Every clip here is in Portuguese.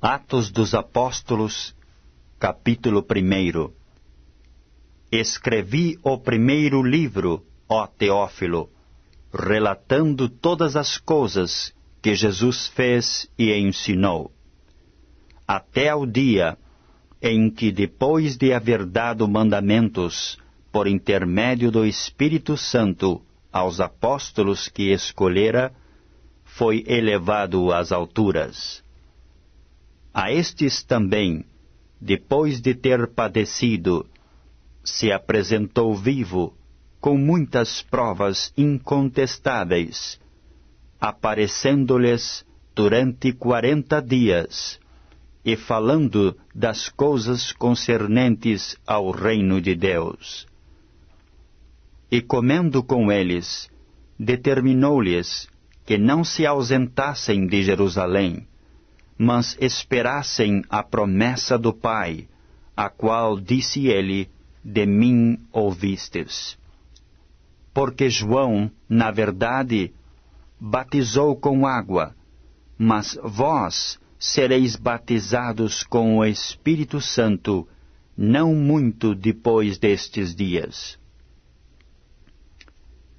Atos dos Apóstolos, capítulo 1. Escrevi o primeiro livro, ó Teófilo, relatando todas as coisas que Jesus fez e ensinou, até o dia em que, depois de haver dado mandamentos, por intermédio do Espírito Santo, aos apóstolos que escolhera, foi elevado às alturas. A estes também, depois de ter padecido, se apresentou vivo, com muitas provas incontestáveis, aparecendo-lhes durante 40 dias, e falando das coisas concernentes ao reino de Deus. E comendo com eles, determinou-lhes que não se ausentassem de Jerusalém, mas esperassem a promessa do Pai, a qual disse ele: de mim ouvistes. Porque João, na verdade, batizou com água, mas vós sereis batizados com o Espírito Santo, não muito depois destes dias.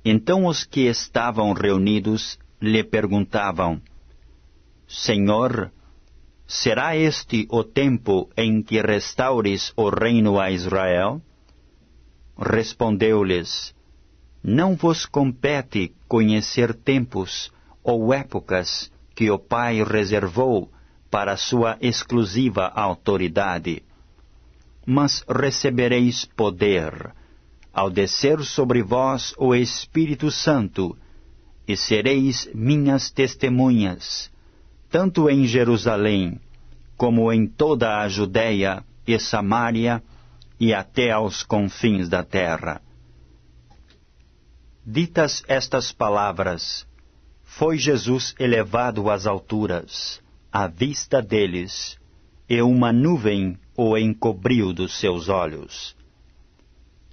Então os que estavam reunidos lhe perguntavam: Senhor, será este o tempo em que restaures o reino a Israel? Respondeu-lhes: Não vos compete conhecer tempos ou épocas que o Pai reservou para sua exclusiva autoridade. Mas recebereis poder, ao descer sobre vós o Espírito Santo, e sereis minhas testemunhas, tanto em Jerusalém, como em toda a Judeia e Samaria, e até aos confins da terra. Ditas estas palavras, foi Jesus elevado às alturas, à vista deles, e uma nuvem o encobriu dos seus olhos.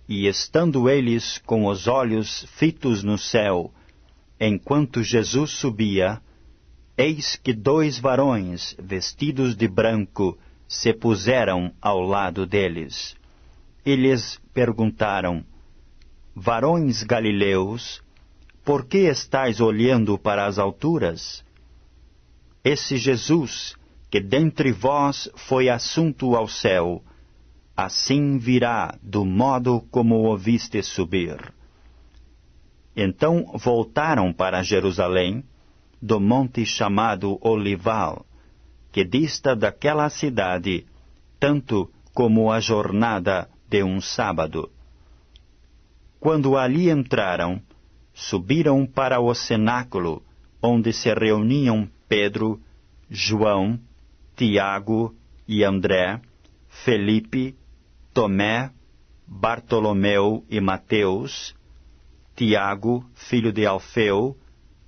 E estando eles com os olhos fitos no céu, enquanto Jesus subia, eis que 2 varões, vestidos de branco, se puseram ao lado deles. E lhes perguntaram: Varões galileus, por que estáis olhando para as alturas? Esse Jesus, que dentre vós foi assunto ao céu, assim virá do modo como o viste subir. Então voltaram para Jerusalém, do monte chamado Olival, que dista daquela cidade, tanto como a jornada de um sábado. Quando ali entraram, subiram para o cenáculo, onde se reuniam Pedro, João, Tiago e André, Felipe, Tomé, Bartolomeu e Mateus, Tiago, filho de Alfeu,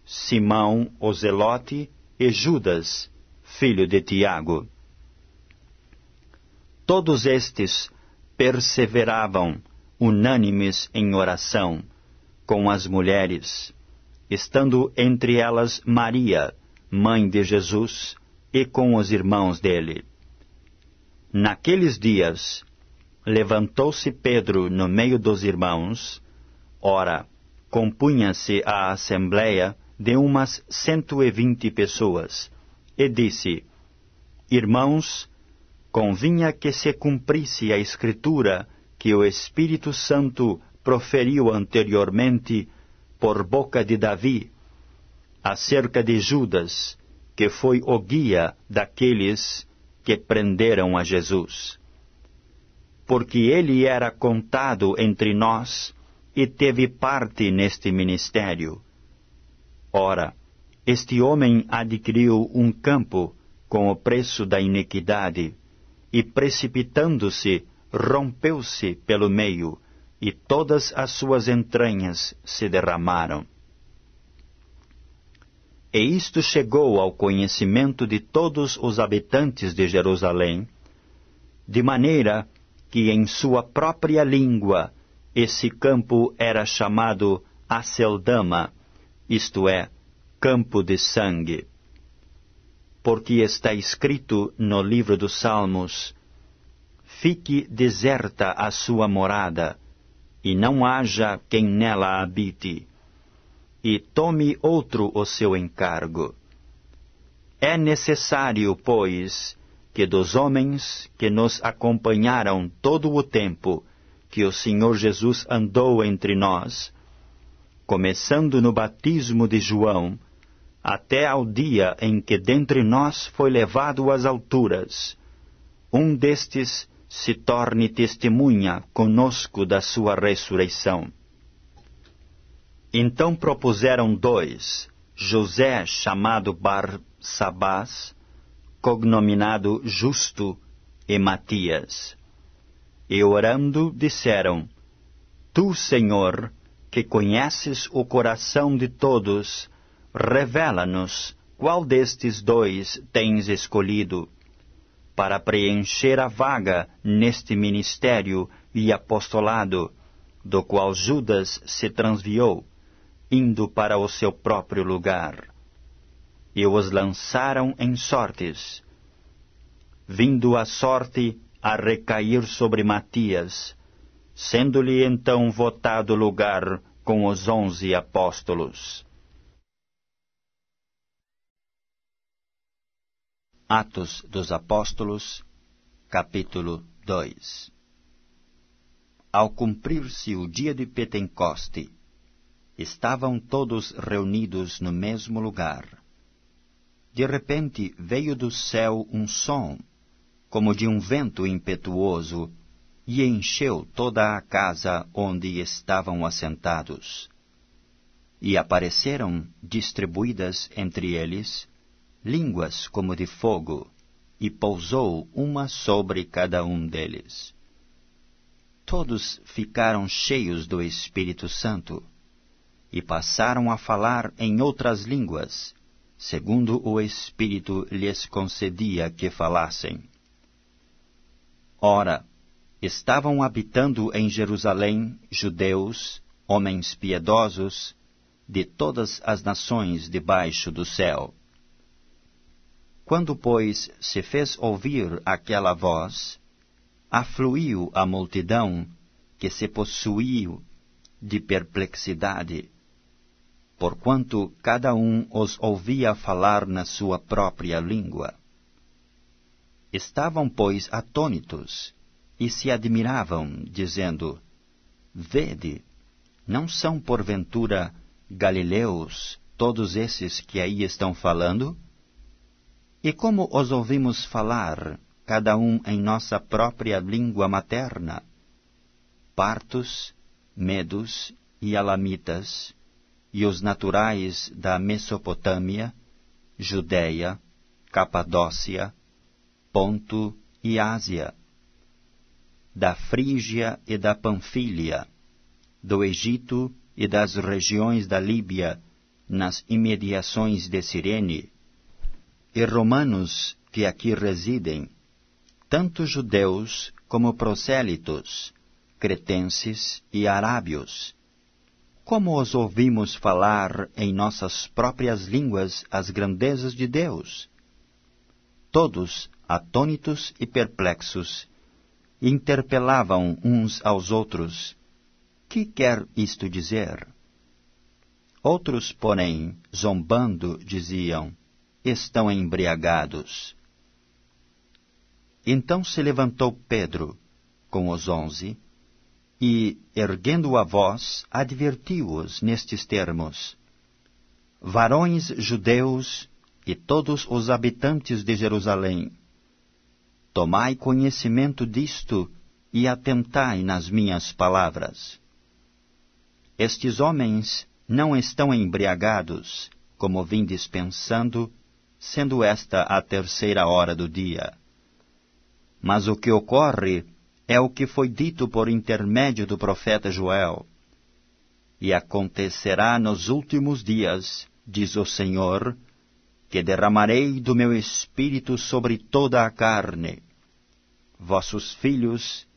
Simão o Zelote e Judas, filho de Tiago. Todos estes perseveravam unânimes em oração, com as mulheres, estando entre elas Maria, mãe de Jesus, e com os irmãos dele. Naqueles dias, levantou-se Pedro no meio dos irmãos. Ora, compunha-se a assembleia de umas 120 pessoas, e disse: Irmãos, convinha que se cumprisse a Escritura que o Espírito Santo proferiu anteriormente por boca de Davi, acerca de Judas, que foi o guia daqueles que prenderam a Jesus. Porque ele era contado entre nós e teve parte neste ministério. Ora, este homem adquiriu um campo com o preço da iniquidade, e precipitando-se, rompeu-se pelo meio, e todas as suas entranhas se derramaram. E isto chegou ao conhecimento de todos os habitantes de Jerusalém, de maneira que em sua própria língua esse campo era chamado Aceldama, isto é, campo de sangue. porque está escrito no livro dos Salmos: fique deserta a sua morada, e não haja quem nela habite, e tome outro o seu encargo. É necessário, pois, que dos homens que nos acompanharam todo o tempo que o Senhor Jesus andou entre nós, começando no batismo de João, até ao dia em que dentre nós foi levado às alturas, um destes se torne testemunha conosco da sua ressurreição. Então propuseram 2, José chamado Barsabás, cognominado Justo, e Matias. E orando disseram: Tu, Senhor, que conheces o coração de todos, revela-nos qual destes 2 tens escolhido, para preencher a vaga neste ministério e apostolado, do qual Judas se transviou, indo para o seu próprio lugar. E os lançaram em sortes, vindo a sorte a recair sobre Matias, sendo-lhe então votado lugar com os 11 apóstolos. Atos dos Apóstolos, capítulo 2. Ao cumprir-se o dia de Pentecoste, estavam todos reunidos no mesmo lugar. De repente veio do céu um som, como de um vento impetuoso, e encheu toda a casa onde estavam assentados. E apareceram, distribuídas entre eles, línguas como de fogo, e pousou uma sobre cada um deles. Todos ficaram cheios do Espírito Santo, e passaram a falar em outras línguas, segundo o Espírito lhes concedia que falassem. Ora, estavam habitando em Jerusalém judeus, homens piedosos, de todas as nações debaixo do céu. Quando, pois, se fez ouvir aquela voz, afluiu a multidão, que se possuiu de perplexidade, porquanto cada um os ouvia falar na sua própria língua. Estavam, pois, atônitos, e se admiravam, dizendo: Vede, não são porventura galileus todos esses que aí estão falando? E como os ouvimos falar, cada um em nossa própria língua materna? Partos, medos e alamitas, e os naturais da Mesopotâmia, Judeia, Capadócia, Ponto e Ásia, da Frígia e da Panfília, do Egito e das regiões da Líbia, nas imediações de Cirene, e romanos que aqui residem, tanto judeus como prosélitos, cretenses e arábios. Como os ouvimos falar em nossas próprias línguas as grandezas de Deus? Todos, atônitos e perplexos, interpelavam uns aos outros: Que quer isto dizer? Outros, porém, zombando, diziam: Estão embriagados. Então se levantou Pedro, com os 11, e, erguendo a voz, advertiu-os nestes termos: Varões judeus e todos os habitantes de Jerusalém, tomai conhecimento disto e atentai nas minhas palavras. Estes homens não estão embriagados, como vindes pensando, sendo esta a 3ª hora do dia. Mas o que ocorre é o que foi dito por intermédio do profeta Joel. E acontecerá nos últimos dias, diz o Senhor, que derramarei do meu espírito sobre toda a carne. Vossos filhos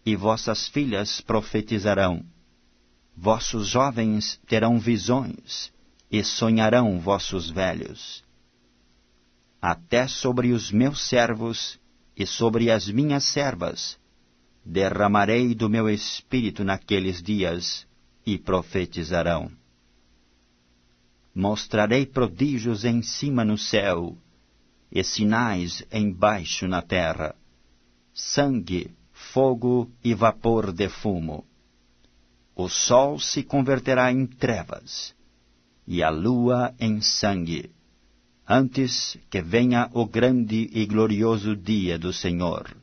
e vossas filhas profetizarão. Vossos jovens terão visões, e sonharão vossos velhos. até sobre os meus servos e sobre as minhas servas derramarei do meu espírito naqueles dias, e profetizarão. Mostrarei prodígios em cima no céu, e sinais embaixo na terra, sangue, fogo e vapor de fumo. O sol se converterá em trevas, e a lua em sangue, antes que venha o grande e glorioso dia do Senhor.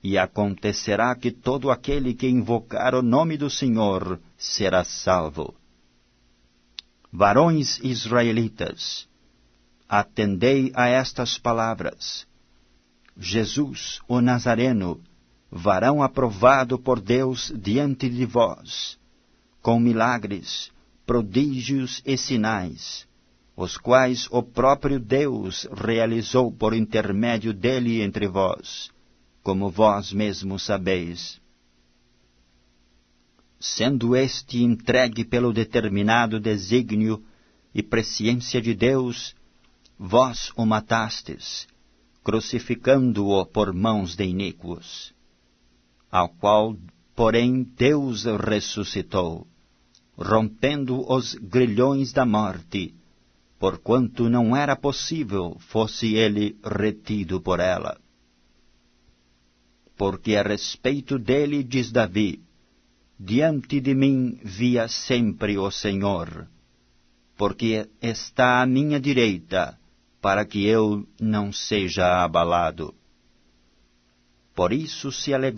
E acontecerá que todo aquele que invocar o nome do Senhor será salvo. Varões israelitas, atendei a estas palavras. Jesus, o Nazareno, varão aprovado por Deus diante de vós, com milagres, prodígios e sinais, os quais o próprio Deus realizou por intermédio dele entre vós, como vós mesmos sabeis. Sendo este entregue pelo determinado desígnio e presciência de Deus, vós o matastes, crucificando-o por mãos de iníquos, ao qual, porém, Deus ressuscitou, rompendo os grilhões da morte, porquanto não era possível fosse ele retido por ela. Porque a respeito dele diz Davi, diante de mim via sempre o Senhor, porque está à minha direita, para que eu não seja abalado. Por isso se alegrou